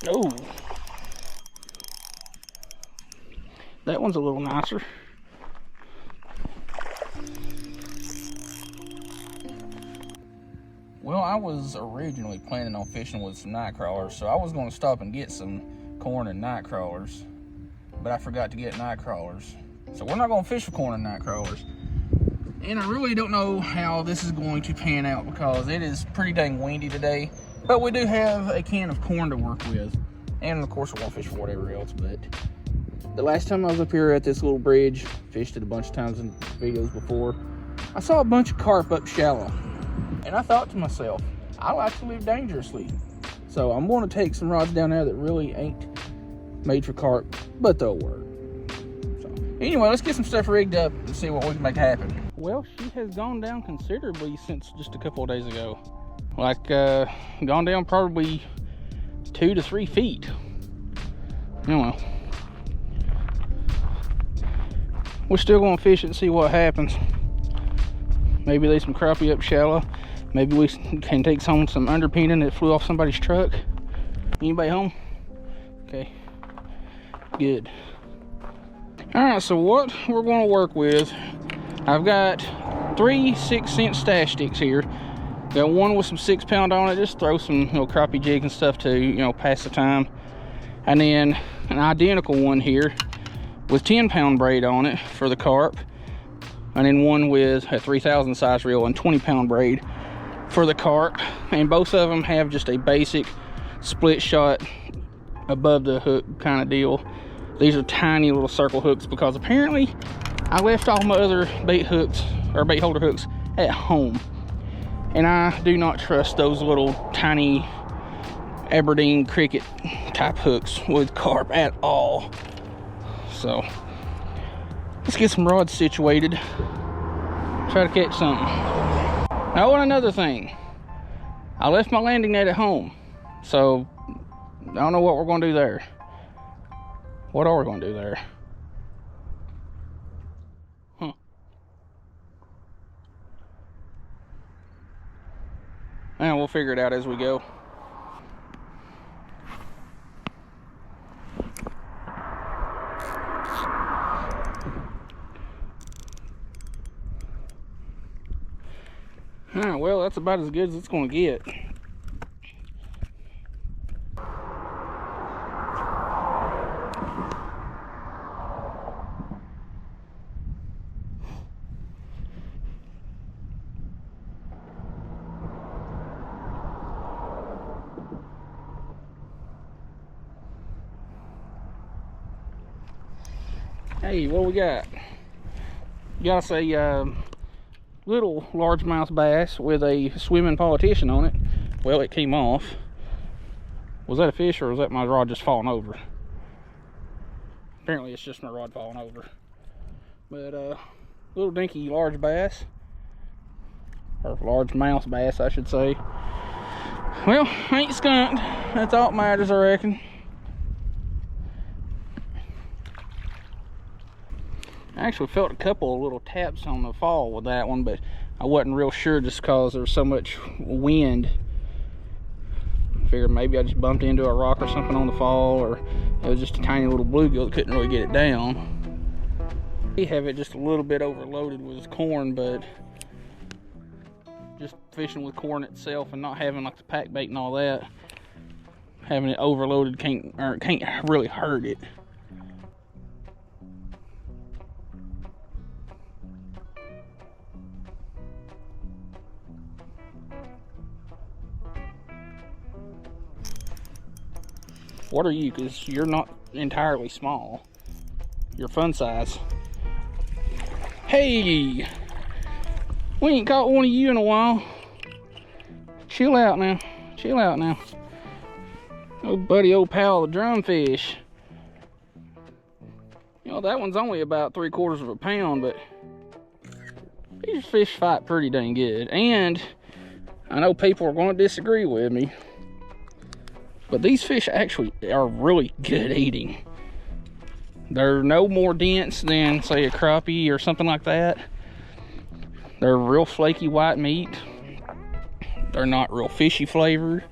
Oh, that one's a little nicer. Well, I was originally planning on fishing with some night crawlers, so I was going to stop and get some corn and night crawlers, but I forgot to get night crawlers. So we're not going to fish for corn and night crawlers. And I really don't know how this is going to pan out because it is pretty dang windy today. But we do have a can of corn to work with. And of course we're going to fish for whatever else. But the last time I was up here at this little bridge, fished it a bunch of times in videos before, I saw a bunch of carp up shallow. And I thought to myself, I like to live dangerously. So I'm going to take some rods down there that really ain't made for carp, but they'll work. So anyway, let's get some stuff rigged up and see what we can make happen. Well, she has gone down considerably since just a couple of days ago. Like, gone down probably 2 to 3 feet. Anyway, we're still going to fish it and see what happens. Maybe there's some crappie up shallow. Maybe we can take some underpinning that flew off somebody's truck. Anybody home? Okay, good. All right, so what we're going to work with, I've got 3 6-cent stash sticks here. Got one with some 6-pound on it. Just throw some crappie jig and stuff to pass the time. And then an identical one here with 10-pound braid on it for the carp. And then one with a 3,000 size reel and 20-pound braid for the carp. And both of them have just a basic split shot above the hook kind of deal. These are tiny little circle hooks because apparently I left all my other bait hooks or bait holder hooks at home, and I do not trust those little tiny Aberdeen cricket type hooks with carp at all. So let's get some rods situated, try to catch something. Now, and another thing, I left my landing net at home, so I don't know what we're going to do there. What are we going to do there? And we'll figure it out as we go. Alright, well, that's about as good as it's going to get. Hey, what we got? Got us a little largemouth bass with a swimming politician on it. Well, it came off. Was that a fish or was that my rod just falling over? Apparently it's just my rod falling over. But little dinky large bass, or largemouth bass I should say. Well, ain't skunked. That's all that matters, I reckon. I actually felt a couple of little taps on the fall with that one, but I wasn't real sure just because there was so much wind. Figured maybe I just bumped into a rock or something on the fall, or it was just a tiny little bluegill that couldn't really get it down. We have it just a little bit overloaded with corn, but just fishing with corn itself and not having like the pack bait and all that, having it overloaded can't really hurt it. What are you? Because you're not entirely small. You're fun size. Hey! We ain't caught one of you in a while. Chill out now. Chill out now. Oh, buddy, old pal, the drumfish. You know, that one's only about 3/4 of a pound, but these fish fight pretty dang good. And I know people are going to disagree with me, but these fish actually are really good eating. They're no more dense than, say, a crappie or something like that. They're real flaky white meat. They're not real fishy flavored.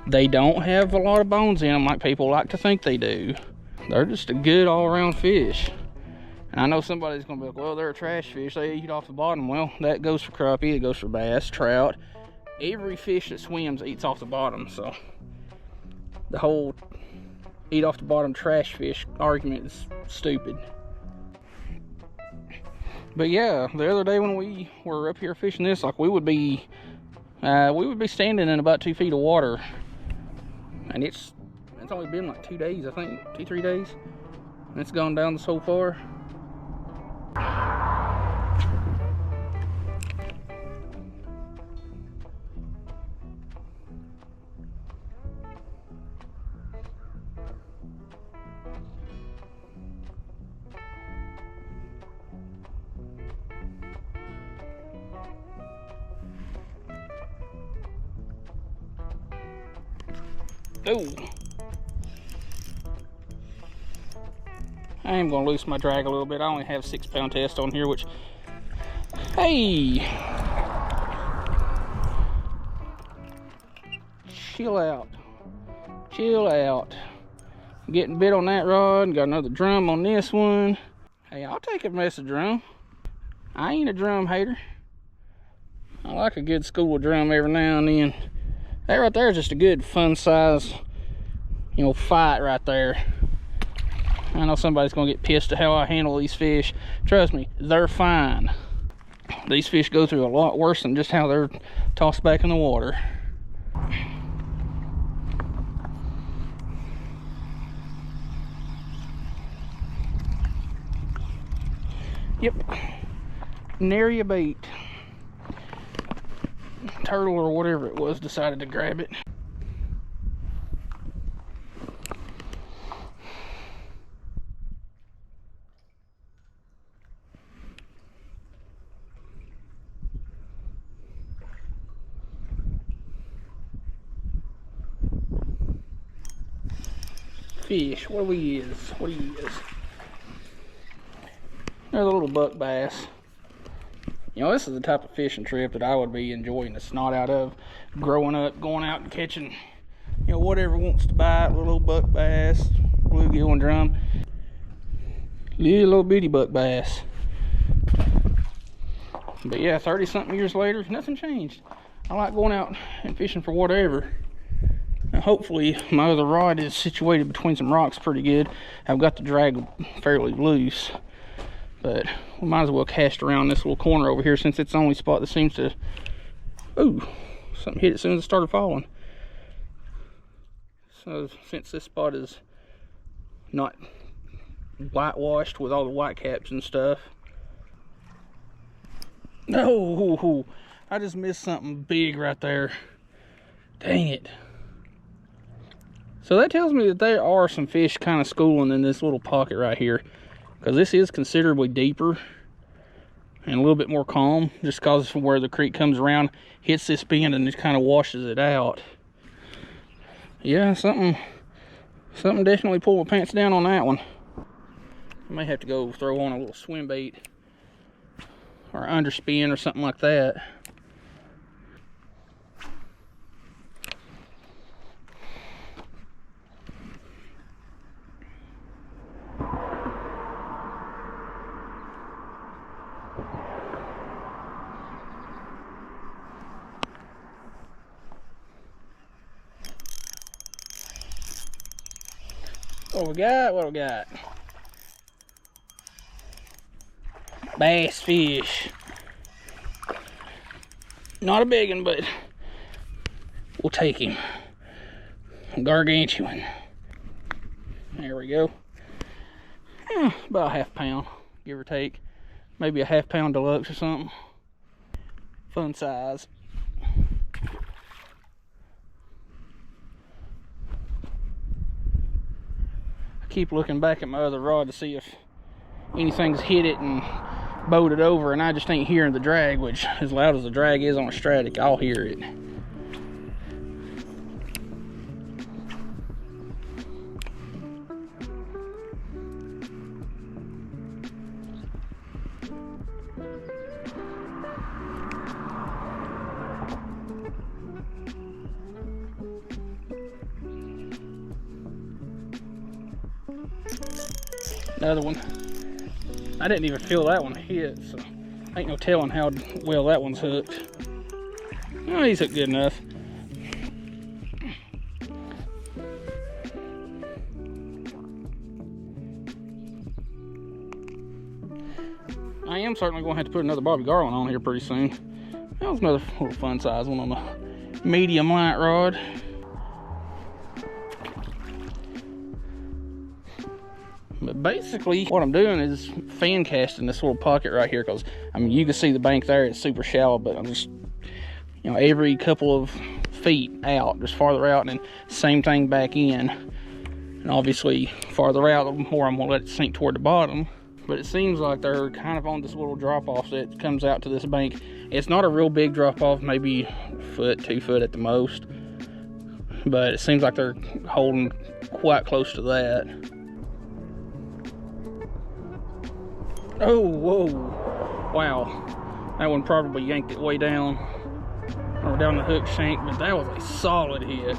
They don't have a lot of bones in them like people like to think they do. They're just a good all-around fish. And I know somebody's gonna be like, well, they're a trash fish, they eat off the bottom. Well, that goes for crappie, it goes for bass, trout. Every fish that swims eats off the bottom, so the whole eat off the bottom trash fish argument is stupid. But yeah, the other day when we were up here fishing this, like we would be standing in about 2 feet of water. And it's only been like 2 days, I think, 2-3 days. And it's gone down so far. Oh, I am going to loosen my drag a little bit. I only have 6 pound test on here, which, hey, chill out, chill out. I'm getting bit on that rod, got another drum on this one. Hey, I'll take a mess of drum. I ain't a drum hater. I like a good school drum every now and then. That right there is just a good fun size, you know, fight right there. I know somebody's gonna get pissed at how I handle these fish. Trust me, they're fine. These fish go through a lot worse than just how they're tossed back in the water. Yep, nary a bait. Turtle or whatever it was decided to grab it. Fish, what he is, what he is. There's a little buck bass. You know, this is the type of fishing trip that I would be enjoying the snot out of growing up, going out and catching, you know, whatever wants to bite, little buck bass, bluegill and drum. Little bitty buck bass. But yeah, 30 something years later, nothing changed. I like going out and fishing for whatever. Now, hopefully my other rod is situated between some rocks pretty good. I've got the drag fairly loose. But we might as well cast around this little corner over here since it's the only spot that seems to... Ooh, something hit it as soon as it started falling. So since this spot is not whitewashed with all the white caps and stuff. No, I just missed something big right there. Dang it. So that tells me that there are some fish kind of schooling in this little pocket right here. Because this is considerably deeper and a little bit more calm, just because from where the creek comes around, hits this bend and just kind of washes it out. Yeah, something definitely pulled my pants down on that one. I may have to go throw on a little swim bait or underspin or something like that. What we got? Bass fish. Not a big one, but we'll take him. Gargantuan. There we go. About a ½ pound, give or take. Maybe a ½ pound deluxe or something. Fun size. Keep looking back at my other rod to see if anything's hit it and bowed it over, and I just ain't hearing the drag, which as loud as the drag is on a Stratic, I'll hear it. Another one. I didn't even feel that one hit, so ain't no telling how well that one's hooked. Oh, he's hooked good enough. I am certainly going to have to put another Bobby Garland on here pretty soon. That was another little fun size one on the medium light rod. But basically what I'm doing is fan casting this little pocket right here, because I mean you can see the bank there, it's super shallow, but I'm just, you know, every couple of feet out, just farther out, and same thing back in. And obviously farther out, the more I'm gonna let it sink toward the bottom. But it seems like they're kind of on this little drop off that comes out to this bank. It's not a real big drop off, maybe a foot, 2 foot at the most, but it seems like they're holding quite close to that. Oh, whoa, wow, that one probably yanked it way down, or down the hook shank, but that was a solid hit.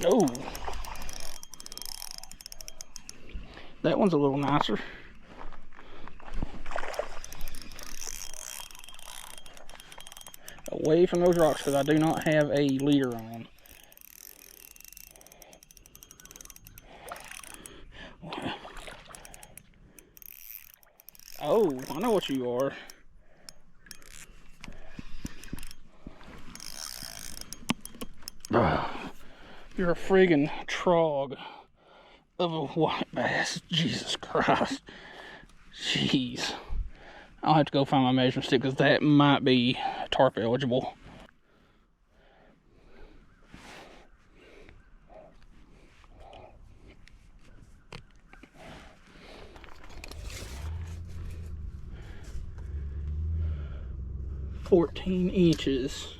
Oh, that one's a little nicer. Away from those rocks, because I do not have a leader on. Oh, I know what you are. You're a friggin' trog of a white bass. Jesus Christ. Jeez. I'll have to go find my measuring stick, because that might be tarp eligible. "14 inches.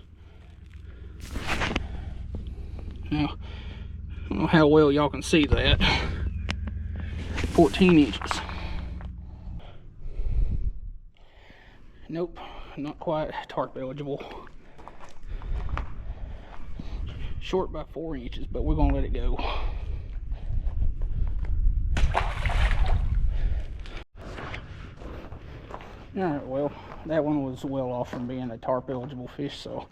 Now, I don't know how well y'all can see that. 14 inches. Nope, not quite tarp eligible. Short by 4 inches, but we're gonna let it go. Alright, well, that one was well off from being a tarp eligible fish, so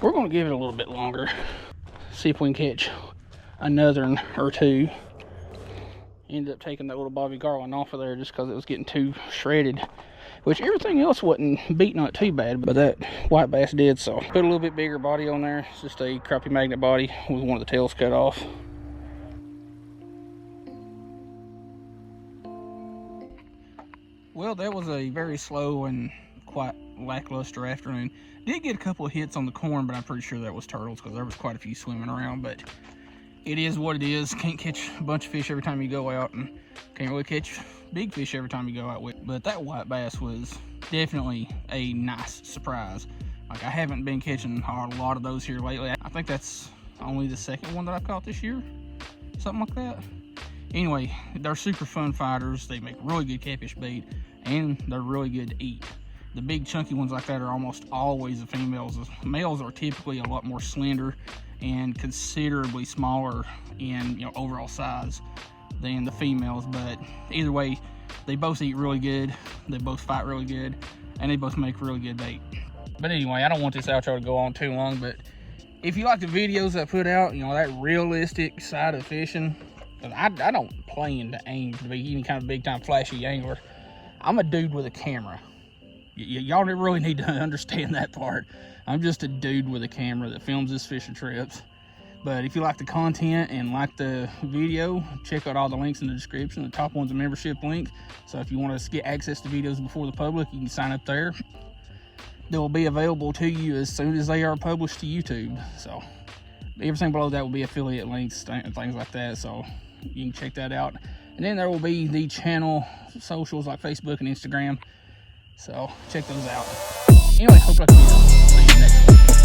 we're gonna give it a little bit longer. See if we can catch another one or two. Ended up taking that little Bobby Garland off of there just because it was getting too shredded, which everything else wasn't beating on it too bad, but that white bass did. So put a little bit bigger body on there. It's just a crappie magnet body with one of the tails cut off. Well, that was a very slow and quite lackluster afternoon. Did get a couple of hits on the corn, but I'm pretty sure that was turtles, because there was quite a few swimming around. But it is what it is. Can't catch a bunch of fish every time you go out, and can't really catch big fish every time you go out with. But that white bass was definitely a nice surprise. Like, I haven't been catching a lot of those here lately. I think that's only the second one that I've caught this year, something like that. Anyway, they're super fun fighters. They make really good catfish bait, and they're really good to eat. The big chunky ones like that are almost always the females. The males are typically a lot more slender and considerably smaller in, you know, overall size than the females. But either way, they both eat really good, they both fight really good, and they both make really good bait. But anyway, I don't want this outro to go on too long, but if you like the videos I put out, you know, that realistic side of fishing, I don't plan to aim to be any kind of big time flashy angler. I'm a dude with a camera. Y'all really need to understand that part. I'm just a dude with a camera that films his fishing trips. But if you like the content and like the video, check out all the links in the description. The top one's a membership link. So if you want to get access to videos before the public, you can sign up there. They'll be available to you as soon as they are published to YouTube. So everything below that will be affiliate links and things like that, so you can check that out. And then there will be the channel socials like Facebook and Instagram, so check those out. Anyway, hope you like the video. See you next time.